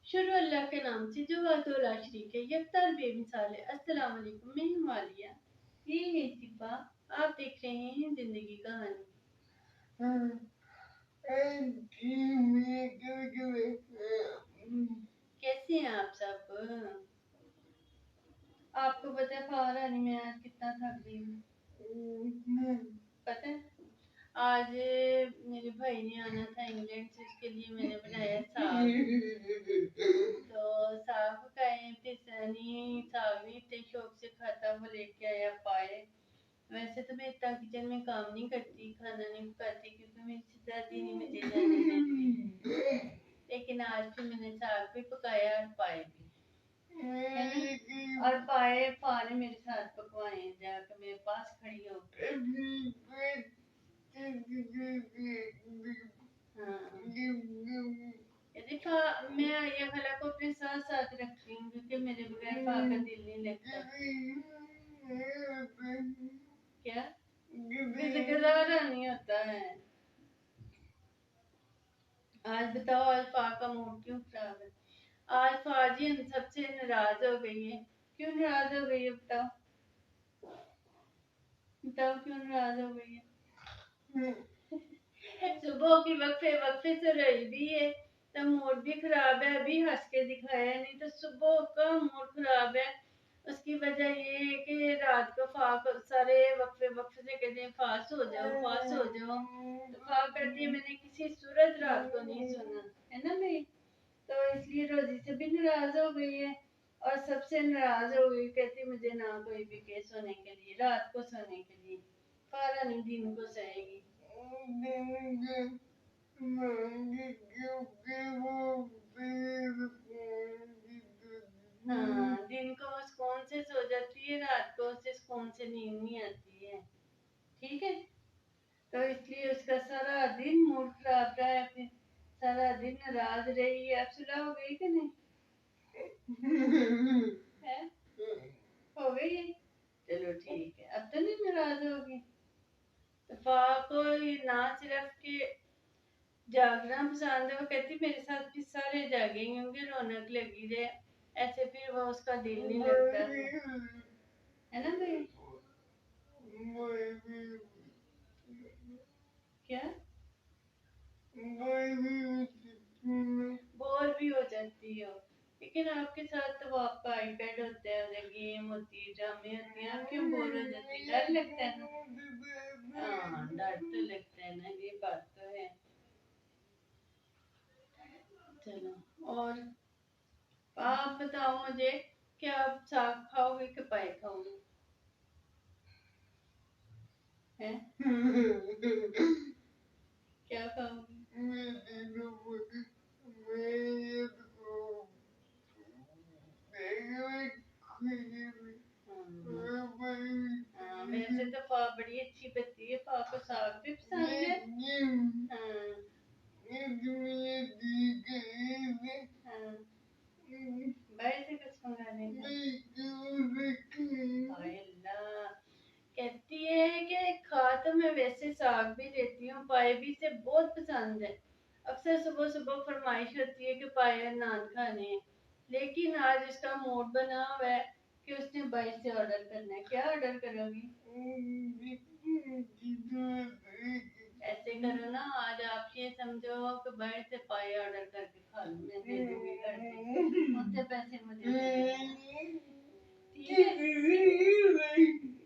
शुरू अल्लाह के नाम से जो वातोला शरीक है यकतार बेमिसाल है। अस्सलाम वालेकुम, मैं हिमालय, ये है शिफा। आप देख रहे हैं जिंदगी कहानी। कैसे हैं आप सब? आपको पता है फारानी में आज कितना थक गई हूँ? पता है आज मेरे भाई ने आना था इंग्लैंड से, उसके लिए मैंने बनाया साग। तो साग पकाए, फिर सनी साग नहीं इतने शौक से खाता, वो लेके आया पाए। वैसे तो मैं इतना किचन में काम नहीं करती, खाना नहीं पकाती, क्योंकि मेरी दादी नहीं मुझे जाने देती। लेकिन आज फिर मैंने साग भी पकाया और पाए भी, और पाए पा ने मेरे साथ पकवाए, जाकर मेरे पास खड़ी हो। देखा, मैं आलिया खाला को अपने साथ साथ रखती हूँ, क्योंकि मेरे बगैर खा का दिल नहीं लगता। क्या गुजारा नहीं होता है। आज बताओ, आज फा का मूड क्यों खराब है? आज फाजी सबसे नाराज हो गई है। क्यों नाराज हो गई है बताओ? बताओ क्यों नाराज हो गई है? सुबह की वक्फे वक्फे से रही भी है, तो मूड भी खराब है। अभी हंस के दिखाया, नहीं तो सुबह का मूड खराब है। उसकी वजह ये है कि रात को सारे वक्फे वक्फे से कहते हैं फास हो जाओ, फास हो जाओ। तो कहती है मैंने किसी सूरत रात को नहीं सुना, है ना भाई? तो इसलिए रोजी से भी नाराज हो गई है, और सबसे नाराज हो गई। कहती मुझे ना कोई भी के सोने के लिए, रात को सोने के लिए। फारा नहीं दिन को सोएगी। हाँ, दिन को वो सुकून से सो जाती है, रात को उसे सुकून से नींद नहीं आती है। ठीक है, तो इसलिए उसका सारा दिन मूड खराब रहा है, फिर सारा दिन नाराज रही है। अब सुलह हो गई कि नहीं? है? हो गई है? चलो ठीक है, अब तो नहीं नाराज होगी। तो को ना सिर्फ के जागना पसंद है, वो कहती मेरे साथ भी सारे जागेंगे होंगे, रौनक लगी रहे। ऐसे फिर वो उसका दिल नहीं लगता है ना भाई? क्या बोर भी हो जाती हो, लेकिन आपके साथ तो आपका आईपैड होता है, उधर गेम होती है, ड्रामे होते हैं, आप क्यों बोर हो जाती है? डर लगता है ना? हाँ, डर तो लगता है ना, ये बात तो है। चलो, और आप बताओ मुझे, क्या आप साग खाओगे कि पाए खाओगे? हैं? क्या खाओगे? हाँ, वैसे तो फा बड़ी अच्छी बनती है, फा को साग भी पसंद है। हाँ। हाँ। बाहर से कुछ मंगाने का? हाय अल्लाह, कहती है कि खा तो मैं वैसे साग भी लेती हूँ, पाए भी से बहुत पसंद है। अक्सर सुबह सुबह फरमाइश होती है कि पाए नान खाने हैं, लेकिन आज उसका मूड बना हुआ है कि उसने बाइक से ऑर्डर करना है। क्या ऑर्डर करोगी? ऐसे करो ना, आज आप ये समझो कि बाहर से पाए ऑर्डर करके खा लो, मैं दे दूंगी घर पे, उतने पैसे मुझे दे देना। ठीक है,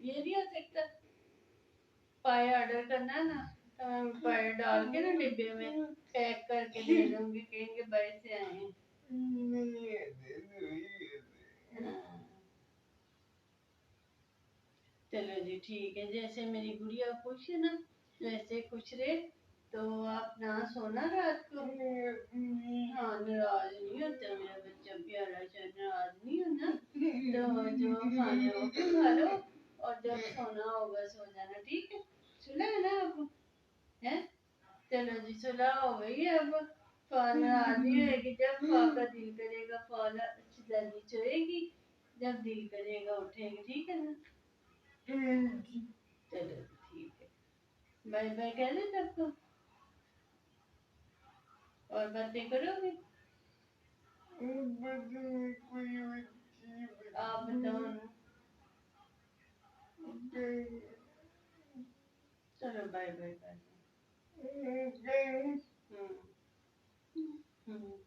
ये नहीं हो सकता? पाए ऑर्डर करना है ना, तो मैं पाए डाल के ना डिब्बे में पैक करके दे दूंगी, कहेंगे बाहर से आए हैं। हाँ। चलो जी ठीक है, जैसे मेरी गुड़िया खुश है ना, वैसे खुश रहे। तो आप ना सोना रात को। हाँ, नाराज नहीं होता मेरा बच्चा, प्यारा सा नाराज नहीं होना। तो जो खाना हो खा लो, और जब सोना होगा सो जाना, ठीक है? सुना है ना आप? है? चलो जी, सुलह हो गई है अब। खाना आदि होगी, जब फा का दिल करेगा फाला अच्छी दादी सोएगी, जब दिल करेगा उठेगी, ठीक है ना? चलो ठीक है, बाय बाय कह दे सबको, और बातें करोगे? आप बताओ ना। चलो बाय बाय कर दो। हम्म।